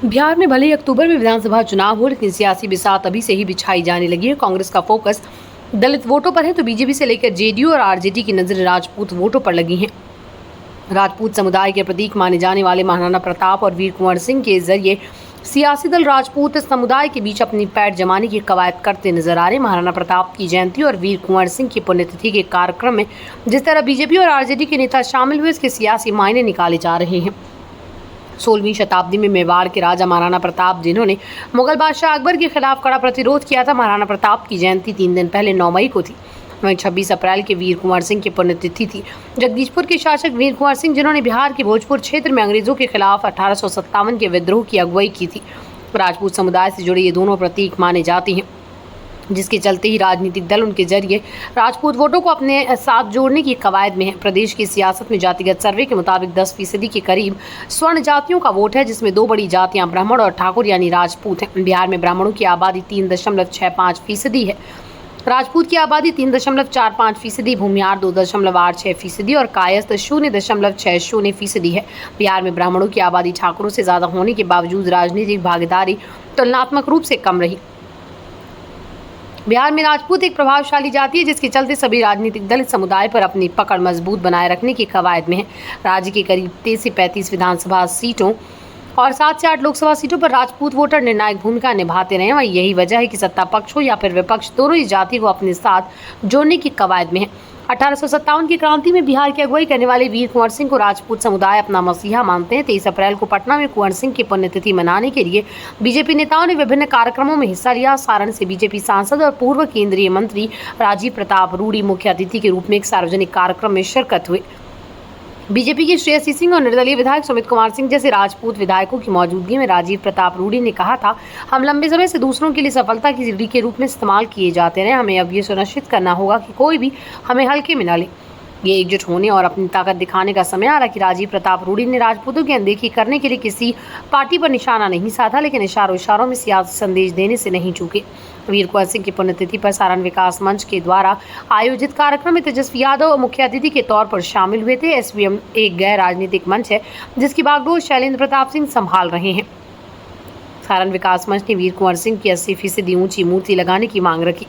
बिहार में भले ही अक्टूबर में विधानसभा चुनाव हो, लेकिन सियासी बिसात अभी से ही बिछाई जाने लगी है। कांग्रेस का फोकस दलित वोटों पर है, तो बीजेपी से लेकर जेडीयू और आरजेडी की नजर राजपूत वोटों पर लगी है। राजपूत समुदाय के प्रतीक माने जाने वाले महाराणा प्रताप और वीर कुंवर सिंह के जरिए सियासी दल राजपूत समुदाय के बीच अपनी पैठ जमाने की कवायद करते नजर आ रहे। महाराणा प्रताप की जयंती और वीर कुंवर सिंह की पुण्यतिथि के कार्यक्रम में जिस तरह बीजेपी और आरजेडी के नेता शामिल हुए, इसके सियासी मायने निकाले जा रहे हैं। 16वीं शताब्दी में मेवाड़ के राजा महाराणा प्रताप, जिन्होंने मुगल बादशाह अकबर के खिलाफ कड़ा प्रतिरोध किया था, महाराणा प्रताप की जयंती 3 दिन पहले 9 मई को थी। वहीं 26 अप्रैल के वीर कुंवर सिंह की पुण्यतिथि थी। जगदीशपुर के शासक वीर कुंवर सिंह, जिन्होंने बिहार के भोजपुर क्षेत्र में अंग्रेजों के खिलाफ 1857 के विद्रोह की अगुवाई की थी। राजपूत समुदाय से जुड़े ये दोनों प्रतीक माने जाते हैं, जिसके चलते ही राजनीतिक दल उनके जरिए राजपूत वोटों को अपने साथ जोड़ने की कवायद में है। प्रदेश की सियासत में जातिगत सर्वे के मुताबिक 10% के करीब स्वर्ण जातियों का वोट है, जिसमें 2 बड़ी जातियां ब्राह्मण और ठाकुर यानी राजपूत हैं। बिहार में ब्राह्मणों की आबादी 3.65% है, राजपूत की आबादी 3.45%, भूमिहार 2.86% और कायस्थ 0.60% है। बिहार में ब्राह्मणों की आबादी ठाकुरों से ज्यादा होने के बावजूद राजनीतिक भागीदारी तुलनात्मक रूप से कम रही। बिहार में राजपूत एक प्रभावशाली जाति है, जिसके चलते सभी राजनीतिक दल इस समुदाय पर अपनी पकड़ मजबूत बनाए रखने की कवायद में है। राज्य के करीब 23 से 35 विधानसभा सीटों और 7 से 8 लोकसभा सीटों पर राजपूत वोटर निर्णायक भूमिका निभाते रहे। वहीं यही वजह है कि सत्ता पक्ष हो या फिर विपक्ष, दोनों इस जाति को अपने साथ जोड़ने की कवायद में है। 1857 की क्रांति में बिहार की अगुवाई करने वाले वीर कुंवर सिंह को राजपूत समुदाय अपना मसीहा मानते हैं। 23 अप्रैल को पटना में कुंवर सिंह की पुण्यतिथि मनाने के लिए बीजेपी नेताओं ने विभिन्न कार्यक्रमों में हिस्सा लिया। सारण से बीजेपी सांसद और पूर्व केंद्रीय मंत्री राजीव प्रताप रूडी मुख्य अतिथि के रूप में एक सार्वजनिक कार्यक्रम में शिरकत हुए। बीजेपी के श्रेयसी सिंह और निर्दलीय विधायक सुमित कुमार सिंह जैसे राजपूत विधायकों की मौजूदगी में राजीव प्रताप रूडी ने कहा था, हम लंबे समय से दूसरों के लिए सफलता की सीढ़ी के रूप में इस्तेमाल किए जाते रहे। हमें अब ये सुनिश्चित करना होगा कि कोई भी हमें हल्के में न ले। ये एकजुट होने और अपनी ताकत दिखाने का समय आ रहा कि राजीव प्रताप रूडी ने राजपूतों की अनदेखी करने के लिए किसी पार्टी पर निशाना नहीं साधा, लेकिन इशारों में सियासी संदेश देने से नहीं चूके। वीर कुंवर सिंह की पुण्यतिथि पर सारण विकास मंच के द्वारा आयोजित कार्यक्रम में तेजस्वी यादव मुख्य अतिथि के तौर पर शामिल हुए थे। एसवीएम एक गैर राजनीतिक मंच है, जिसकी बागडोर शैलेंद्र प्रताप सिंह संभाल रहे हैं। सारण विकास मंच ने वीर कुंवर सिंह की 80% ऊंची मूर्ति लगाने की मांग रखी,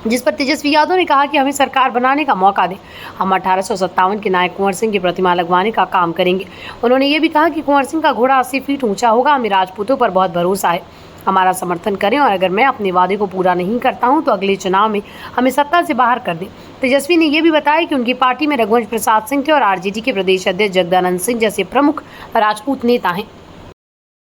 जिस पर तेजस्वी यादव ने कहा कि हमें सरकार बनाने का मौका दें, हम 1857 के नायक कुंवर सिंह की प्रतिमा लगवाने का काम करेंगे। उन्होंने ये भी कहा कि कुंवर सिंह का घोड़ा 80 फीट ऊंचा होगा। हमें राजपूतों पर बहुत भरोसा है, हमारा समर्थन करें और अगर मैं अपने वादे को पूरा नहीं करता हूं तो अगले चुनाव में हमें सत्ता से बाहर कर दें। तेजस्वी ने यह भी बताया कि उनकी पार्टी में रघुवंश प्रसाद सिंह थे और आरजेडी के प्रदेश अध्यक्ष जगदानंद सिंह जैसे प्रमुख राजपूत नेता हैं।